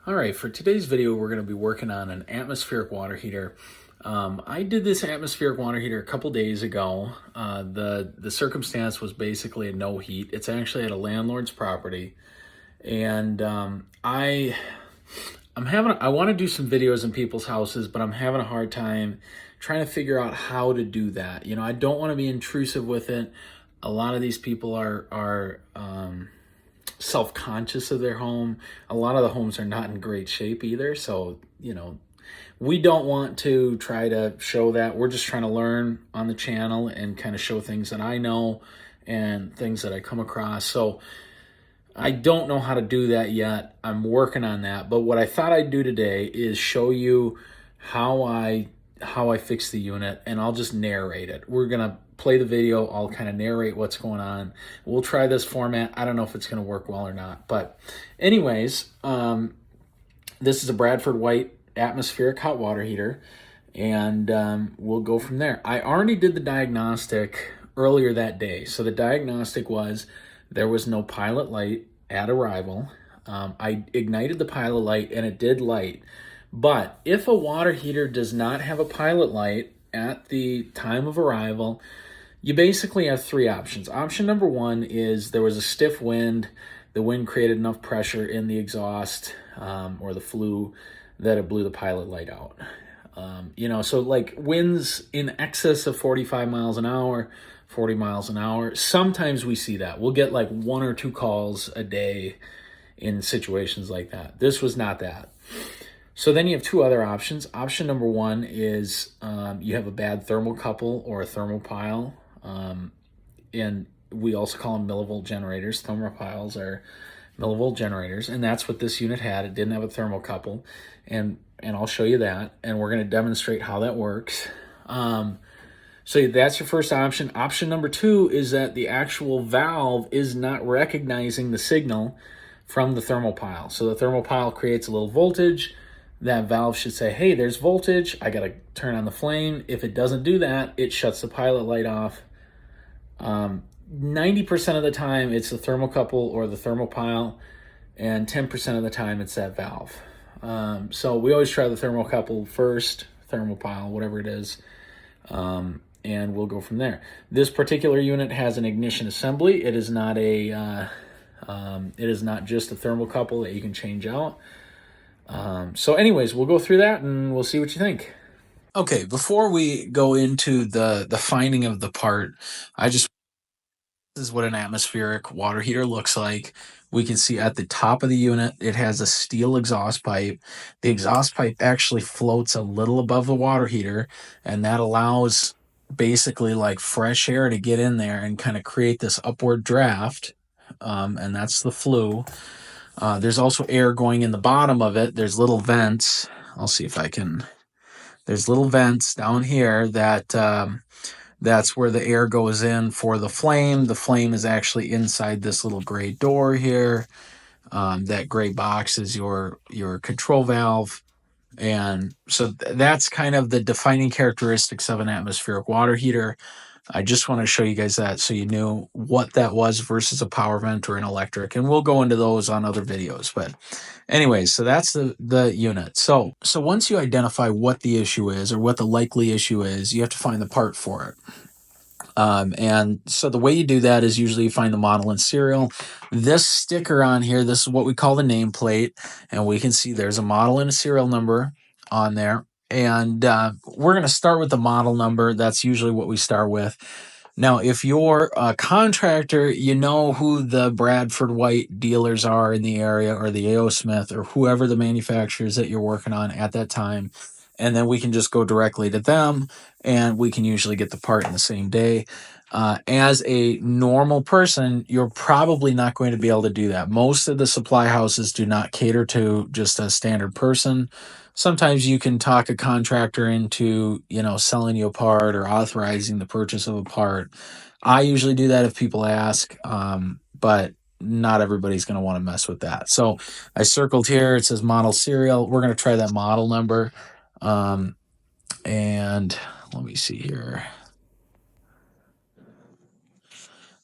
All right, for today's video, we're going to be working on an atmospheric water heater. I did this atmospheric water heater a couple days ago. The circumstance was basically a no heat. It's actually at a landlord's property, and I want to do some videos in people's houses, but I'm having a hard time trying to figure out how to do that. You know, I don't want to be intrusive with it. A lot of these people are self-conscious of their home. A lot of the homes are not in great shape either. So, you know, we don't want to try to show that. We're just trying to learn on the channel and kind of show things that I know and things that I come across. So I don't know how to do that yet. I'm working on that. But what I thought I'd do today is show you how I fix the unit, and I'll just narrate it. We're gonna play the video. I'll kind of narrate what's going on. We'll try this format. I don't know if it's going to work well or not. But anyways, this is a Bradford White atmospheric hot water heater, and we'll go from there. I already did the diagnostic earlier that day. So the diagnostic was there was no pilot light at arrival. I ignited the pilot light and it did light. But if a water heater does not have a pilot light at the time of arrival, you basically have three options. Option number one is there was a stiff wind. The wind created enough pressure in the exhaust or the flue that it blew the pilot light out. So like winds in excess of 45 miles an hour, 40 miles an hour, sometimes we see that. We'll get like one or two calls a day in situations like that. This was not that. So then you have two other options. Option number one is you have a bad thermocouple or a thermopile. And we also call them millivolt generators. Thermopiles are millivolt generators, and that's what this unit had. It didn't have a thermocouple, and I'll show you that, and we're going to demonstrate how that works. So that's your first option. Option number two is that the actual valve is not recognizing the signal from the thermopile. So the thermopile creates a little voltage. That valve should say, hey, there's voltage. I got to turn on the flame. If it doesn't do that, it shuts the pilot light off. 90% of the time, it's the thermocouple or the thermopile, and 10% of the time, it's that valve. So we always try the thermocouple first, thermopile, whatever it is, and we'll go from there. This particular unit has an ignition assembly. It is not just a thermocouple that you can change out. So anyways, we'll go through that and we'll see what you think. Okay, before we go into the finding of the part, this is what an atmospheric water heater looks like. We can see at the top of the unit, it has a steel exhaust pipe. The exhaust pipe actually floats a little above the water heater, and that allows basically like fresh air to get in there and kind of create this upward draft. And that's the flue. There's also air going in the bottom of it. There's little vents. I'll see if I can. There's little vents down here that's where the air goes in for the flame. The flame is actually inside this little gray door here. That gray box is your control valve. And so that's kind of the defining characteristics of an atmospheric water heater. I just want to show you guys that so you knew what that was versus a power vent or an electric. And we'll go into those on other videos. But anyways, so that's the unit. So once you identify what the issue is or what the likely issue is, you have to find the part for it. And so the way you do that is usually you find the model and serial. This sticker on here, this is what we call the nameplate. And we can see there's a model and a serial number on there. And we're going to start with the model number. That's usually what we start with. Now, if you're a contractor, you know who the Bradford White dealers are in the area, or the A.O. Smith, or whoever the manufacturers that you're working on at that time. And then we can just go directly to them, and we can usually get the part in the same day. As a normal person, you're probably not going to be able to do that. Most of the supply houses do not cater to just a standard person. Sometimes you can talk a contractor into, selling you a part or authorizing the purchase of a part. I usually do that if people ask, but not everybody's going to want to mess with that. So I circled here, it says model serial. We're going to try that model number. And let me see here.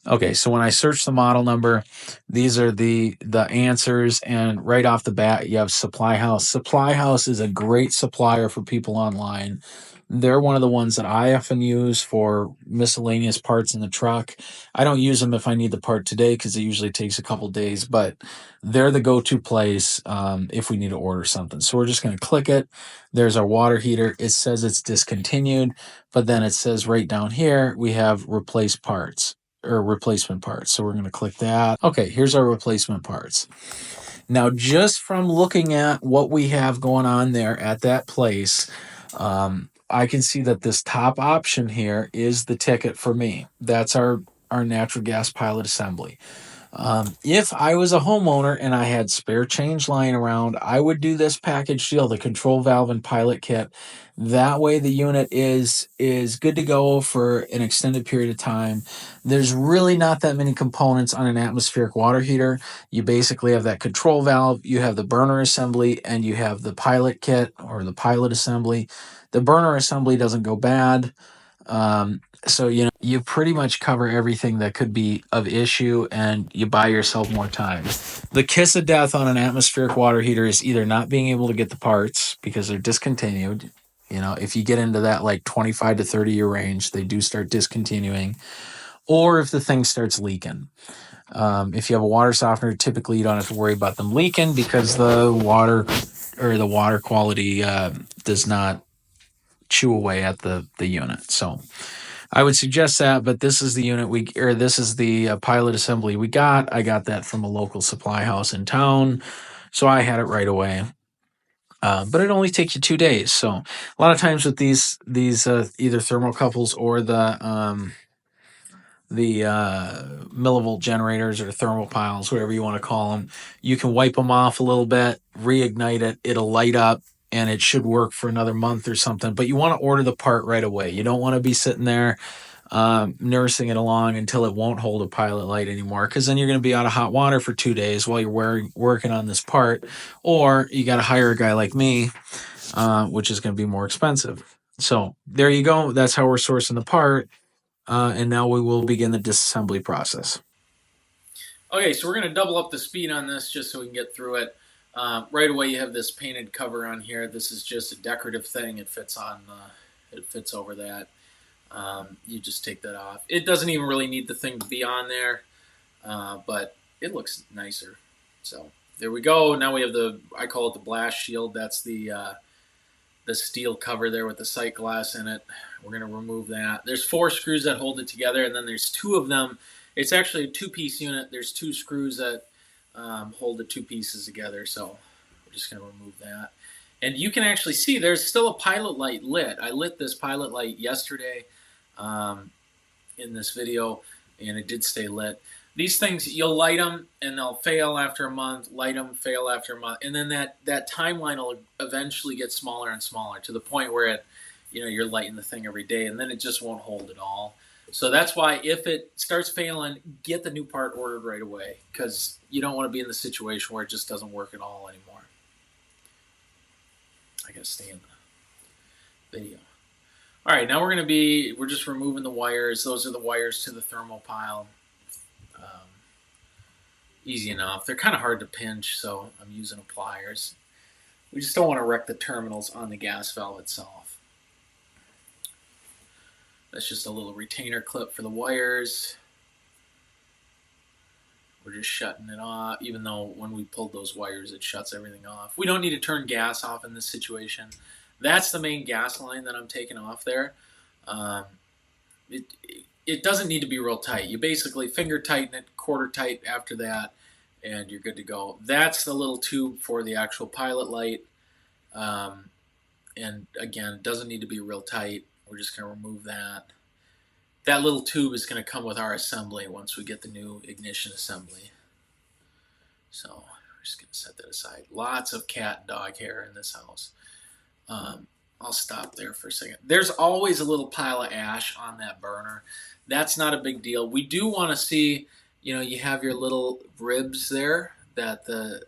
Okay, so when I search the model number, these are the answers, and right off the bat, you have Supply House. Supply House is a great supplier for people online. They're one of the ones that I often use for miscellaneous parts in the truck. I don't use them if I need the part today because it usually takes a couple days, but they're the go-to place if we need to order something. So we're just going to click it. There's our water heater. It says it's discontinued, but then it says right down here we have replace parts or replacement parts. So we're going to click that. Okay, here's our replacement parts. Now, just from looking at what we have going on there at that place, I can see that this top option here is the ticket for me. That's our natural gas pilot assembly. If I was a homeowner and I had spare change lying around, I would do this package deal, the control valve and pilot kit. That way the unit is good to go for an extended period of time. There's really not that many components on an atmospheric water heater. You basically have that control valve, you have the burner assembly, and you have the pilot kit or the pilot assembly. The burner assembly doesn't go bad. So, you pretty much cover everything that could be of issue, and you buy yourself more time. The kiss of death on an atmospheric water heater is either not being able to get the parts because they're discontinued. If you get into that like 25 to 30 year range, they do start discontinuing, or if the thing starts leaking. If you have a water softener, typically you don't have to worry about them leaking because the water quality does not chew away at the unit. So I would suggest that, but this is the unit this is the pilot assembly we got. I got that from a local supply house in town, so I had it right away. But it only takes you 2 days. So a lot of times with these either thermocouples or the millivolt generators or thermopiles, whatever you want to call them, you can wipe them off a little bit, reignite it, it'll light up, and it should work for another month or something. But you want to order the part right away. You don't want to be sitting there nursing it along until it won't hold a pilot light anymore, because then you're going to be out of hot water for 2 days while you're working on this part, or you got to hire a guy like me, which is going to be more expensive. So there you go. That's how we're sourcing the part. And now we will begin the disassembly process. Okay, so we're going to double up the speed on this just so we can get through it. Right away, you have this painted cover on here. This is just a decorative thing. It fits over that. You just take that off. It doesn't even really need the thing to be on there, but it looks nicer. So there we go. Now we have I call it the blast shield. That's the steel cover there with the sight glass in it. We're going to remove that. There's 4 screws that hold it together, and then there's 2 of them. It's actually a 2-piece unit. There's 2 screws that hold the 2 pieces together, so we're just going to remove that. And you can actually see there's still a pilot light lit. I lit this pilot light yesterday in this video, and it did stay lit. These things, you'll light them, and they'll fail after a month, light them, fail after a month, and then that timeline will eventually get smaller and smaller to the point where you're lighting the thing every day, and then it just won't hold at all. So that's why if it starts failing, get the new part ordered right away, because you don't want to be in the situation where it just doesn't work at all anymore. I gotta stay in the video. All right, now we're just removing the wires. Those are the wires to the thermopile. Easy enough. They're kind of hard to pinch, so I'm using pliers. We just don't want to wreck the terminals on the gas valve itself. That's just a little retainer clip for the wires. We're just shutting it off, even though when we pulled those wires, it shuts everything off. We don't need to turn gas off in this situation. That's the main gas line that I'm taking off there. It doesn't need to be real tight. You basically finger tighten it, quarter tight after that, and you're good to go. That's the little tube for the actual pilot light. And again, it doesn't need to be real tight. We're just going to remove that. That little tube is going to come with our assembly once we get the new ignition assembly. So we're just going to set that aside. Lots of cat and dog hair in this house. I'll stop there for a second. There's always a little pile of ash on that burner. That's not a big deal. We do want to see, you have your little ribs there that the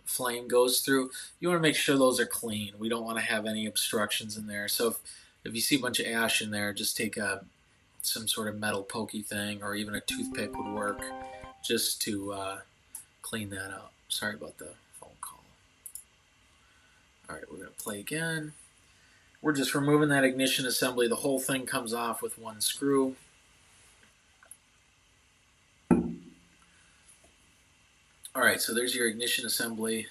flame goes through. You want to make sure those are clean. We don't want to have any obstructions in there. So if you see a bunch of ash in there, just take a some sort of metal pokey thing, or even a toothpick would work, just to clean that up. Sorry about the phone call. All right, we're going to play again. We're just removing that ignition assembly. The whole thing comes off with one screw. All right, so there's your ignition assembly.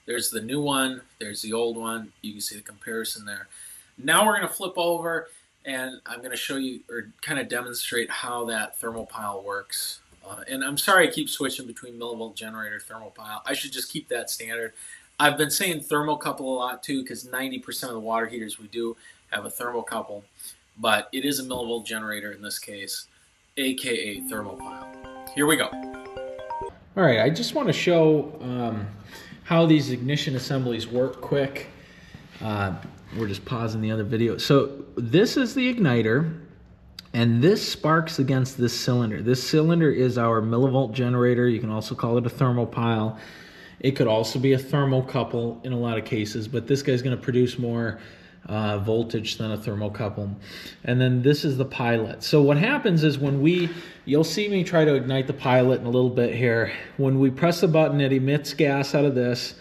There's the new one. There's the old one. You can see the comparison there. Now we're going to flip over, and I'm going to show you, or kind of demonstrate, how that thermopile works. And I'm sorry I keep switching between millivolt generator, thermopile. I should just keep that standard. I've been saying thermocouple a lot too, because 90% of the water heaters we do have a thermocouple, but it is a millivolt generator in this case, aka thermopile. Here we go. All right, I just want to show how these ignition assemblies work quick. We're just pausing the other video. So this is the igniter, and this sparks against this cylinder. This cylinder is our millivolt generator. You can also call it a thermopile. It could also be a thermocouple in a lot of cases, but this guy's going to produce more voltage than a thermocouple. And then this is the pilot. So what happens is you'll see me try to ignite the pilot in a little bit here. When we press the button, it emits gas out of this,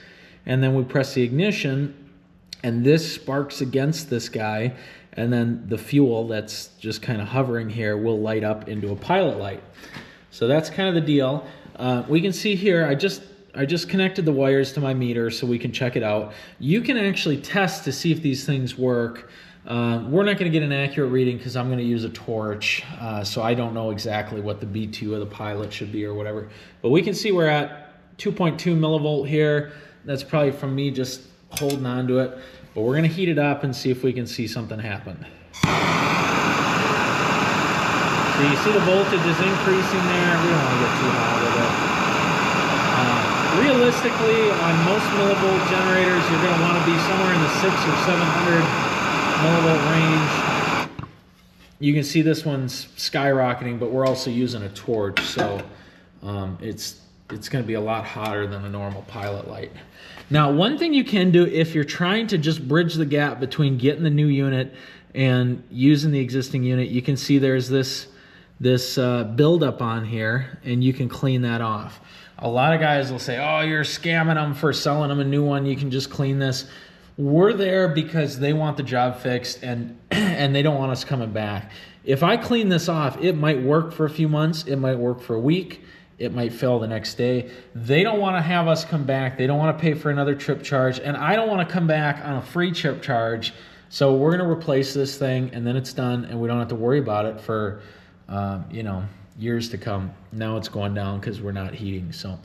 and then we press the ignition, and this sparks against this guy, and then the fuel that's just kind of hovering here will light up into a pilot light. So that's kind of the deal. We can see here, I just connected the wires to my meter so we can check it out. You can actually test to see if these things work. We're not going to get an accurate reading because I'm going to use a torch, so I don't know exactly what the B2 of the pilot should be or whatever. But we can see we're at 2.2 millivolt here. That's probably from me just holding on to it. But we're going to heat it up and see if we can see something happen. So you see the voltage is increasing there. We don't want to get too hot with it. Realistically, on most millivolt generators, you're going to want to be somewhere in the 600 or 700 millivolt range. You can see this one's skyrocketing, but we're also using a torch, so it's going to be a lot hotter than a normal pilot light. Now, one thing you can do if you're trying to just bridge the gap between getting the new unit and using the existing unit, you can see there's this buildup on here, and you can clean that off. A lot of guys will say, oh, you're scamming them for selling them a new one. You can just clean this. We're there because they want the job fixed, and they don't want us coming back. If I clean this off, it might work for a few months. It might work for a week. It might fail the next day. They don't want to have us come back. They don't want to pay for another trip charge, and I don't want to come back on a free trip charge. So we're going to replace this thing, and then it's done, and we don't have to worry about it for, years to come. Now it's going down because we're not heating. So,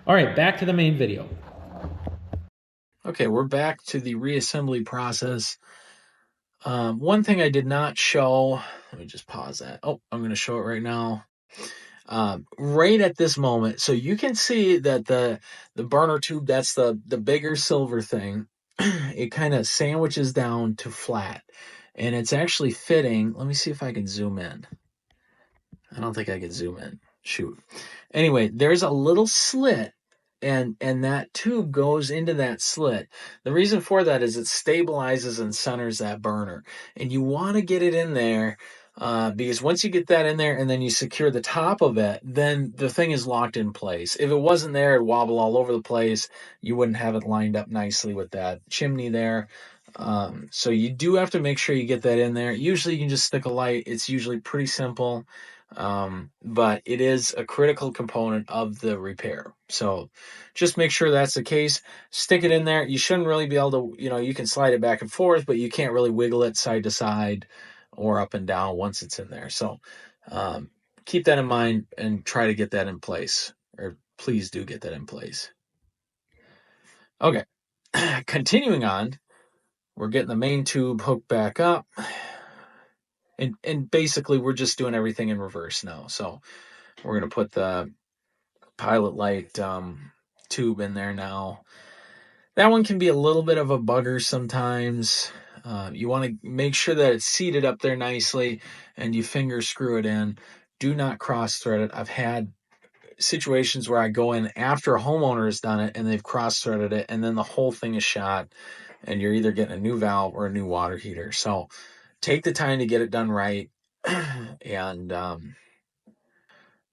all right, back to the main video. Okay, we're back to the reassembly process. One thing I did not show, let me just pause that. Oh, I'm going to show it right now. Right at this moment, so you can see that the burner tube, that's the bigger silver thing, it kind of sandwiches down to flat, and it's actually fitting. Let me see if I can zoom in. I don't think I can zoom in. Shoot. Anyway, there's a little slit, and that tube goes into that slit. The reason for that is it stabilizes and centers that burner, and you want to get it in there because once you get that in there and then you secure the top of it, then the thing is locked in place. If it wasn't there, it'd wobble all over the place. You wouldn't have it lined up nicely with that chimney there. So you do have to make sure you get that in there. Usually you can just stick a light. It's usually pretty simple. But it is a critical component of the repair. So just make sure that's the case. Stick it in there. You shouldn't really be able to, you can slide it back and forth, but you can't really wiggle it side to side or up and down once it's in there. So keep that in mind and try to get that in place, or please do get that in place. Okay, continuing on, we're getting the main tube hooked back up. And basically, we're just doing everything in reverse now. So we're going to put the pilot light tube in there now. That one can be a little bit of a bugger sometimes. You want to make sure that it's seated up there nicely, and you finger screw it in. Do not cross thread it. I've had situations where I go in after a homeowner has done it, and they've cross threaded it, and then the whole thing is shot, and you're either getting a new valve or a new water heater. So take the time to get it done right. And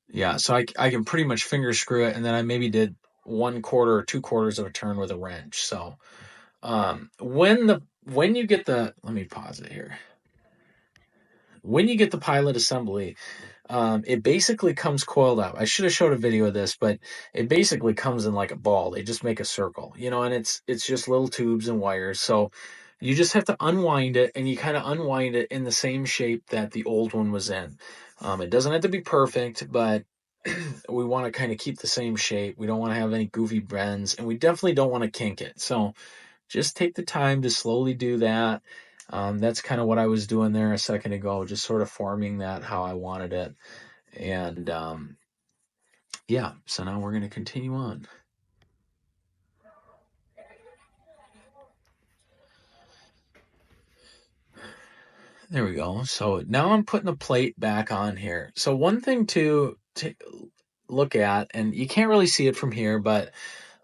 yeah, so I can pretty much finger screw it, and then I maybe did 1/4 or 2/4 of a turn with a wrench. So when you get the, let me pause it here. When you get the pilot assembly, it basically comes coiled up. I should have showed a video of this, but it basically comes in like a ball. They just make a circle, and it's just little tubes and wires. So you just have to unwind it, and you kind of unwind it in the same shape that the old one was in. It doesn't have to be perfect, but we want to kind of keep the same shape. We don't want to have any goofy bends, and we definitely don't want to kink it. So just take the time to slowly do that. That's kind of what I was doing there a second ago, just sort of forming that how I wanted it. And yeah, so now we're going to continue on. There we go. So now I'm putting the plate back on here. So one thing to look at, and you can't really see it from here, but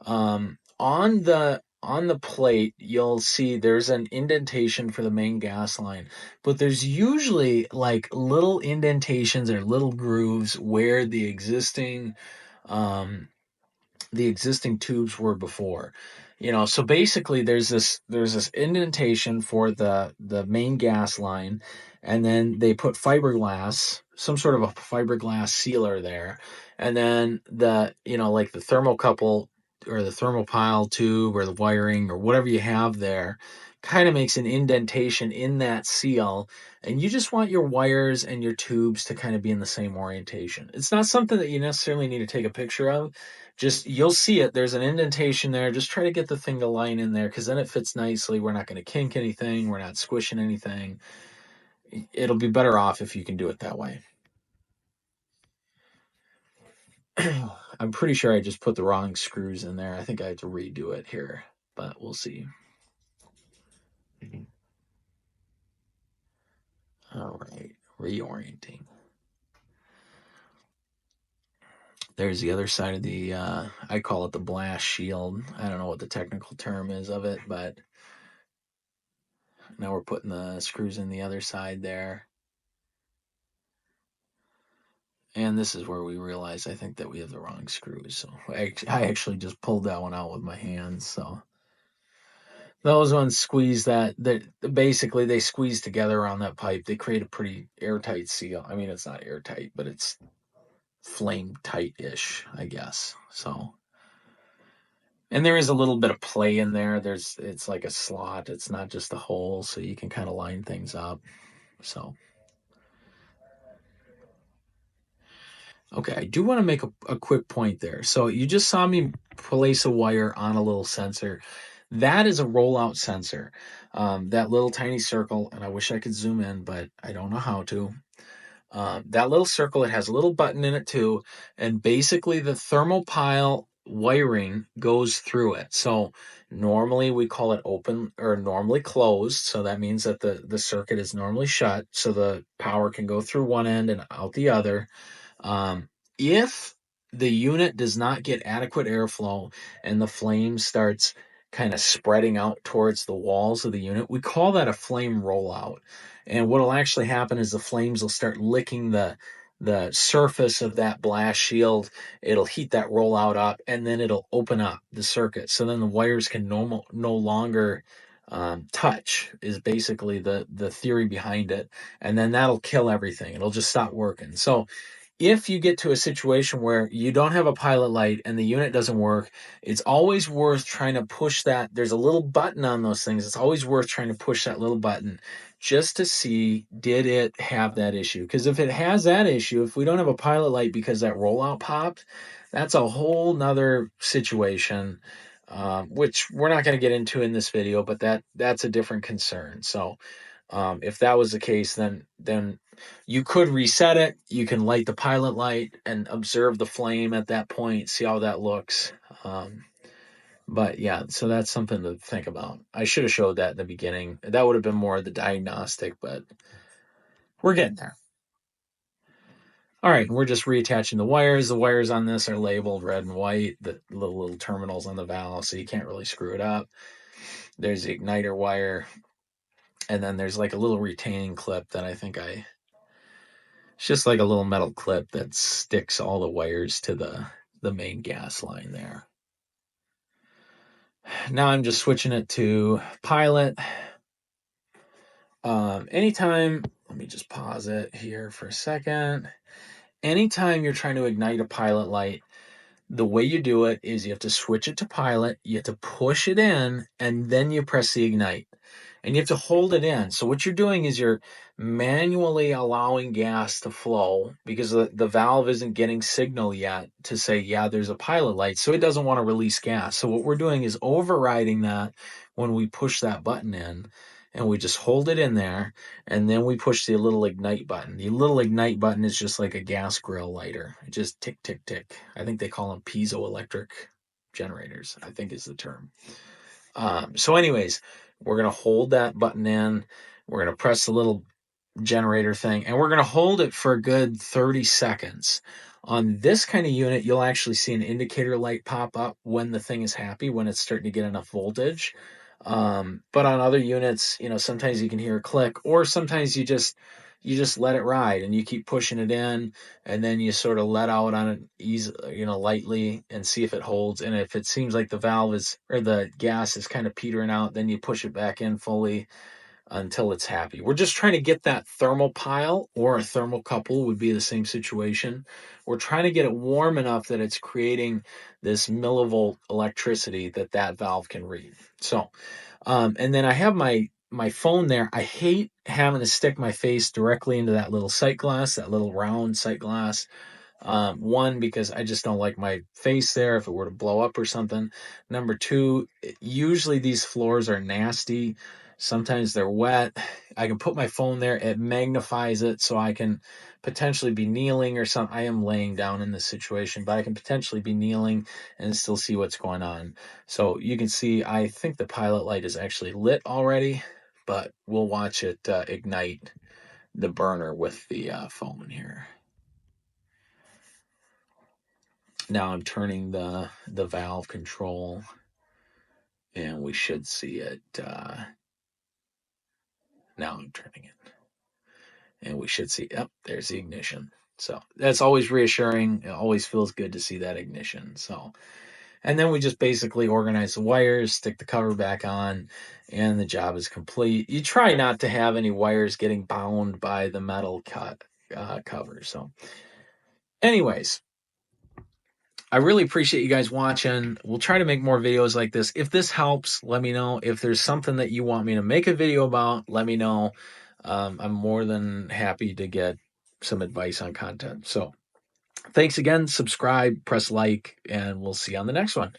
on the plate you'll see there's an indentation for the main gas line, but there's usually like little indentations or little grooves where the existing tubes were before. So basically there's this indentation for the main gas line, and then they put fiberglass, some sort of a fiberglass sealer there, and then like the thermocouple or the thermopile tube or the wiring or whatever you have there kind of makes an indentation in that seal, and you just want your wires and your tubes to kind of be in the same orientation. It's not something that you necessarily need to take a picture of. Just, you'll see it. There's an indentation there. Just try to get the thing to line in there, because then it fits nicely. We're not going to kink anything. We're not squishing anything. It'll be better off if you can do it that way. I'm pretty sure I just put the wrong screws in there. I think I have to redo it here, but we'll see. All right, reorienting. There's the other side of the, I call it the blast shield. I don't know what the technical term is of it, but now we're putting the screws in the other side there. And this is where we realize, I think, that we have the wrong screws. So I actually just pulled that one out with my hands. So those ones squeeze that basically they squeeze together on that pipe. They create a pretty airtight seal. I mean, it's not airtight, but it's flame tight-ish, I guess. So, and there is a little bit of play in there. It's like a slot. It's not just a hole, so you can kind of line things up. So, okay, I do want to make a quick point there. So you just saw me place a wire on a little sensor. That is a rollout sensor. That little tiny circle, and I wish I could zoom in, but I don't know how to. That little circle, it has a little button in it too, and basically the thermopile wiring goes through it. So normally we call it open or normally closed. So that means that the circuit is normally shut, so the power can go through one end and out the other. If the unit does not get adequate airflow and the flame starts kind of spreading out towards the walls of the unit, we call that a flame rollout. And what will actually happen is the flames will start licking the surface of that blast shield. It'll heat that rollout up, and then it'll open up the circuit. So then the wires can no longer touch, is basically the theory behind it. And then that'll kill everything. It'll just stop working. So if you get to a situation where you don't have a pilot light and the unit doesn't work, it's always worth trying to push that. There's a little button on those things. It's always worth trying to push that little button just to see, did it have that issue? Because if it has that issue, if we don't have a pilot light because that rollout popped, that's a whole nother situation, which we're not going to get into in this video, but that's a different concern. So if that was the case, then you could reset it. You can light the pilot light and observe the flame at that point, see how that looks. But yeah, so that's something to think about. I should have showed that in the beginning. That would have been more of the diagnostic, but we're getting there. All right, we're just reattaching the wires. The wires on this are labeled red and white, the little terminals on the valve, so you can't really screw it up. There's the igniter wire, and then there's like a little retaining clip that I think I It's just like a little metal clip that sticks all the wires to the main gas line there. Now I'm just switching it to pilot. Anytime, let me just pause it here for a second. Anytime you're trying to ignite a pilot light, the way you do it is you have to switch it to pilot, you have to push it in, and then you press the ignite. And you have to hold it in. So what you're doing is you're manually allowing gas to flow because the valve isn't getting signal yet to say, yeah, there's a pilot light. So it doesn't want to release gas. So what we're doing is overriding that when we push that button in, and we just hold it in there, and then we push the little ignite button. The little ignite button is just like a gas grill lighter. It just tick, tick, tick. I think they call them piezoelectric generators, I think is the term. So anyways, we're going to hold that button in. We're going to press the little generator thing, and we're going to hold it for a good 30 seconds. On this kind of unit, you'll actually see an indicator light pop up when the thing is happy, when it's starting to get enough voltage. But on other units, sometimes you can hear a click, or sometimes you just let it ride and you keep pushing it in, and then you sort of let out on it easy, lightly, and see if it holds. And if it seems like the valve is, or the gas is kind of petering out, then you push it back in fully until it's happy. We're just trying to get that thermopile, or a thermocouple would be the same situation. We're trying to get it warm enough that it's creating this millivolt electricity that valve can read. So, and then I have my phone there. I hate having to stick my face directly into that little sight glass, that little round sight glass. One, because I just don't like my face there if it were to blow up or something. Number two, usually these floors are nasty. Sometimes they're wet. I can put my phone there. It magnifies it, so I can potentially be kneeling or something. I am laying down in this situation, but I can potentially be kneeling and still see what's going on. So you can see, I think the pilot light is actually lit already, but we'll watch it ignite the burner with the phone here. Now I'm turning the valve control, and we should see it. Now I'm turning it, and we should see, yep, there's the ignition. So that's always reassuring. It always feels good to see that ignition. So, and then we just basically organize the wires, stick the cover back on, and the job is complete. You try not to have any wires getting bound by the metal cover. So anyways, I really appreciate you guys watching. We'll try to make more videos like this. If this helps, let me know. If there's something that you want me to make a video about, let me know. I'm more than happy to get some advice on content. So thanks again. Subscribe, press like, and we'll see you on the next one.